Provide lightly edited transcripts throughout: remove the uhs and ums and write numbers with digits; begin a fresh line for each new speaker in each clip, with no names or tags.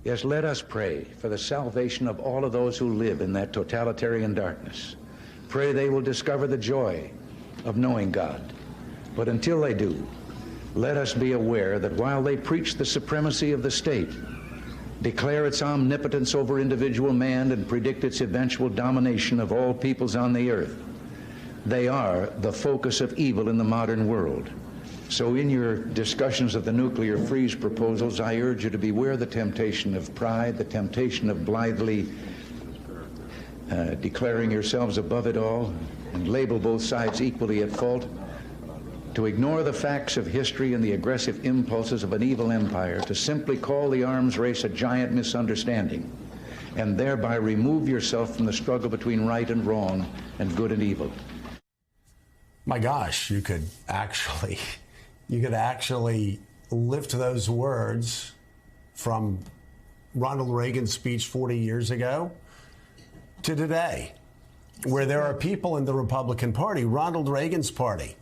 Yes, let us pray for the salvation of all of those who live in that totalitarian darkness. Pray they will discover the joy of knowing God. But until they do, let us be aware that while they preach the supremacy of the state, declare its omnipotence over individual man, and predict its eventual domination of all peoples on the earth, they are the focus of evil in the modern world. So in your discussions of the nuclear freeze proposals, I urge you to beware the temptation of pride, the temptation of blithely declaring yourselves above it all and label both sides equally at fault, to ignore the facts of history and the aggressive impulses of an evil empire, to simply call the arms race a giant misunderstanding, and thereby remove yourself from the struggle between right and wrong and good and evil.
My gosh, you could actually lift those words from Ronald Reagan's speech 40 years ago to today, where there are people in the Republican Party, Ronald Reagan's party,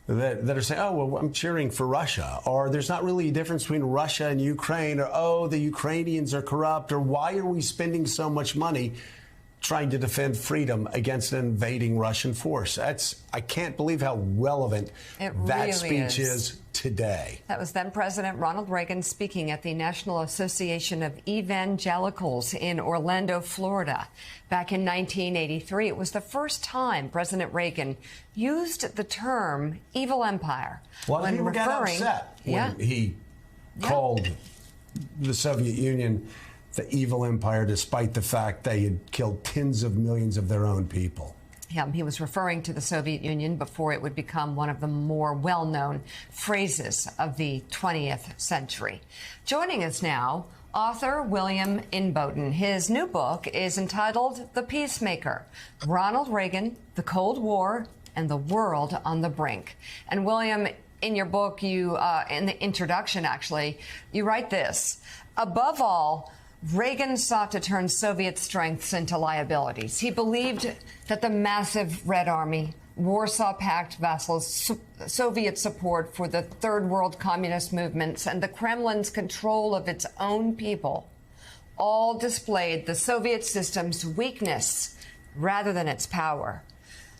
that are saying, oh, well, I'm cheering for Russia, or there's not really a difference between Russia and Ukraine, or, oh, the Ukrainians are corrupt, or why are we spending so much money trying to defend freedom against an invading Russian force? I can't believe how relevant that speech is today.
That was then President Ronald Reagan speaking at the National Association of Evangelicals in Orlando, Florida. Back in 1983, it was the first time President Reagan used the term evil empire.
Well, when people got upset when he called the Soviet Union the evil empire, despite the fact they had killed tens of millions of their own people.
He was referring to the Soviet Union before it would become one of the more well-known phrases of the 20th century. Joining us now, author William Inboden. His new book is entitled The Peacemaker: Ronald Reagan, the Cold War, and the World on the Brink. And William, in your book, you in the introduction, actually, you write this: above all, Reagan sought to turn Soviet strengths into liabilities. He believed that the massive Red Army, Warsaw Pact vassals, Soviet support for the Third World communist movements, and the Kremlin's control of its own people all displayed the Soviet system's weakness rather than its power.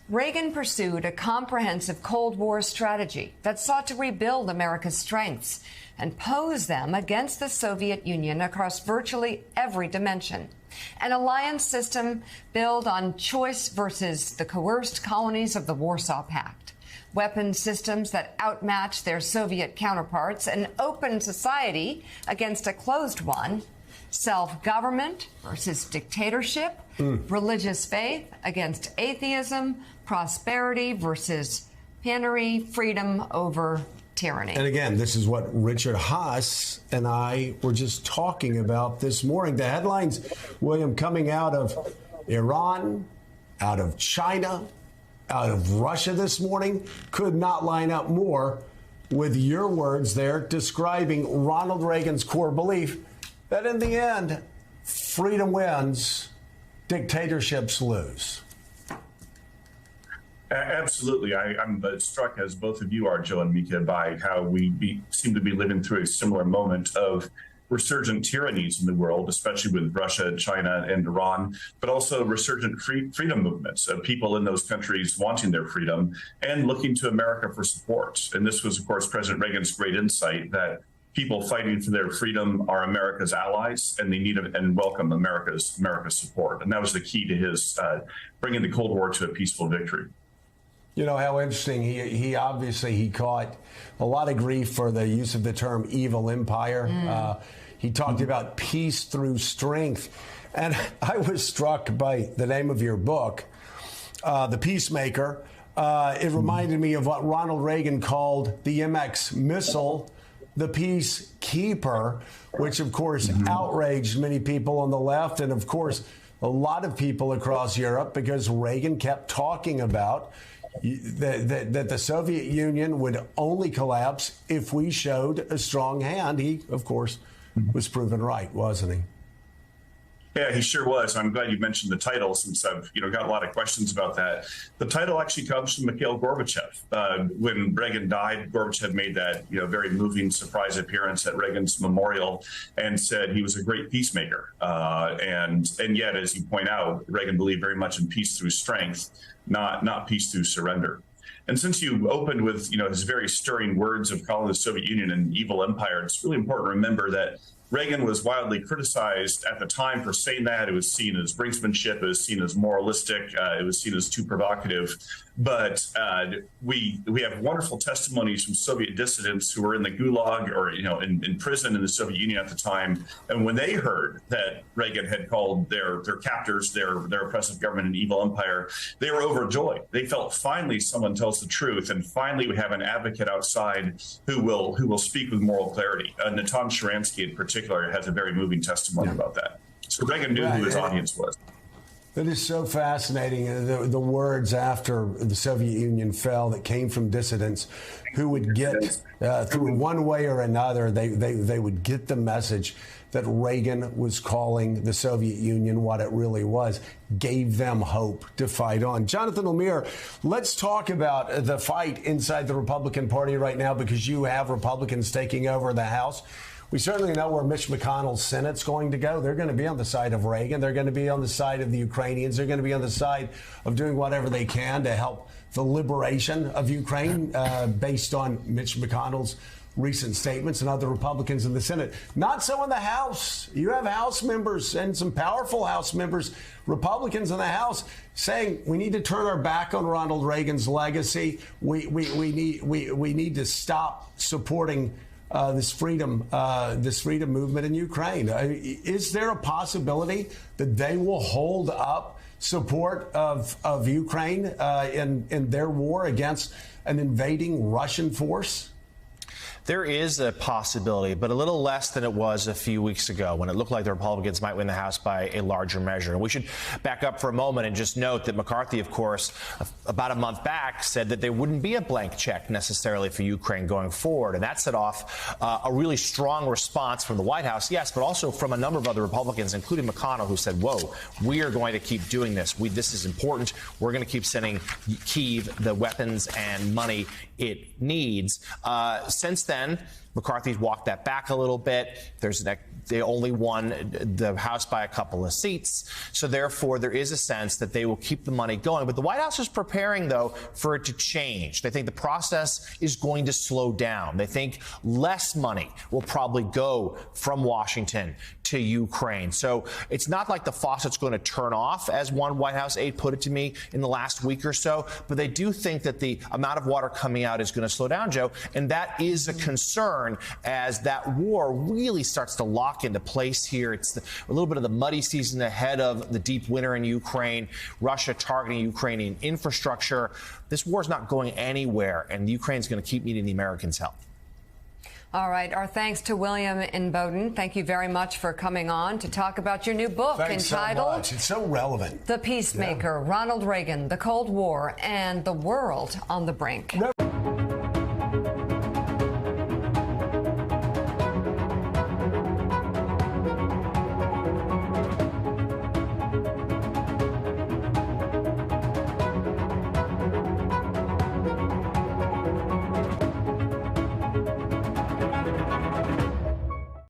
Reagan pursued a comprehensive Cold War strategy that sought to rebuild America's strengths and pose them against the Soviet Union across virtually every dimension. An alliance system built on choice versus the coerced colonies of the Warsaw Pact, weapons systems that outmatch their Soviet counterparts, an open society against a closed one, self-government versus dictatorship, religious faith against atheism, prosperity versus penury, freedom over tyranny.
And again, this is what Richard Haass and I were just talking about this morning. The headlines, William, coming out of Iran, out of China, out of Russia this morning, could not line up more with your words there describing Ronald Reagan's core belief that in the end, freedom wins, dictatorships lose.
Absolutely. I'm struck, as both of you are, Joe and Mika, by how we seem to be living through a similar moment of resurgent tyrannies in the world, especially with Russia, China, and Iran, but also resurgent freedom movements of people in those countries wanting their freedom and looking to America for support. And this was, of course, President Reagan's great insight that people fighting for their freedom are America's allies, and they need and welcome America's support. And that was the key to his bringing the Cold War to a peaceful victory.
You know how interesting, he obviously caught a lot of grief for the use of the term evil empire. He talked about peace through strength. And I was struck by the name of your book, The Peacemaker. It reminded me of what Ronald Reagan called the MX missile, the Peacekeeper, which, of course, outraged many people on the left and, of course, a lot of people across Europe, because Reagan kept talking about that the Soviet Union would only collapse if we showed a strong hand. He, of course, was proven right, wasn't he?
Yeah, he sure was. I'm glad you mentioned the title, since I've got a lot of questions about that. The title actually comes from Mikhail Gorbachev. When Reagan died, Gorbachev made that very moving surprise appearance at Reagan's memorial and said he was a great peacemaker. And yet, as you point out, Reagan believed very much in peace through strength, not peace through surrender. And since you opened with his very stirring words of calling the Soviet Union an evil empire, it's really important to remember that Reagan was widely criticized at the time for saying that. It was seen as brinksmanship. It was seen as moralistic. It was seen as too provocative. But we have wonderful testimonies from Soviet dissidents who were in the Gulag or in prison in the Soviet Union at the time. And when they heard that Reagan had called their captors, their oppressive government, an evil empire, they were overjoyed. They felt finally someone tells the truth, and finally we have an advocate outside who will speak with moral clarity. Natan Sharansky in particular has a very moving testimony about that. So Reagan knew who his audience was.
That is so fascinating. The words after the Soviet Union fell that came from dissidents who would get, through one way or another, they would get the message that Reagan was calling the Soviet Union what it really was, gave them hope to fight on. Jonathan Lemire, let's talk about the fight inside the Republican Party right now, because you have Republicans taking over the House. We certainly know where Mitch McConnell's Senate's going to go. They're going to be on the side of Reagan. They're going to be on the side of the Ukrainians. They're going to be on the side of doing whatever they can to help the liberation of Ukraine, based on Mitch McConnell's recent statements and other Republicans in the Senate. Not so in the House. You have House members, and some powerful House members, Republicans in the House, saying we need to turn our back on Ronald Reagan's legacy. We need to stop supporting this freedom movement in Ukraine. Is there a possibility that they will hold up support of Ukraine in their war against an invading Russian force?
There is a possibility, but a little less than it was a few weeks ago when it looked like the Republicans might win the House by a larger measure. And we should back up for a moment and just note that McCarthy, of course, about a month back said that there wouldn't be a blank check necessarily for Ukraine going forward. And that set off a really strong response from the White House, yes, but also from a number of other Republicans, including McConnell, who said, whoa, we are going to keep doing this. This is important. We're going to keep sending Kyiv the weapons and money it needs. Since then, McCarthy's walked that back a little bit. They only won the House by a couple of seats. So therefore, there is a sense that they will keep the money going. But the White House is preparing, though, for it to change. They think the process is going to slow down. They think less money will probably go from Washington to Ukraine. So it's not like the faucet's going to turn off, as one White House aide put it to me in the last week or so. But they do think that the amount of water coming out is going to slow down, Joe. And that is a concern as that war really starts to lock into place here. It's a little bit of the muddy season ahead of the deep winter in Ukraine, Russia targeting Ukrainian infrastructure. This war is not going anywhere, and Ukraine's going to keep needing the Americans' help.
All right. Our thanks to William Inboden. Thank you very much for coming on to talk about your new book entitled
so much. It's so relevant.
The Peacemaker, Ronald Reagan, the Cold War, and the World on the Brink.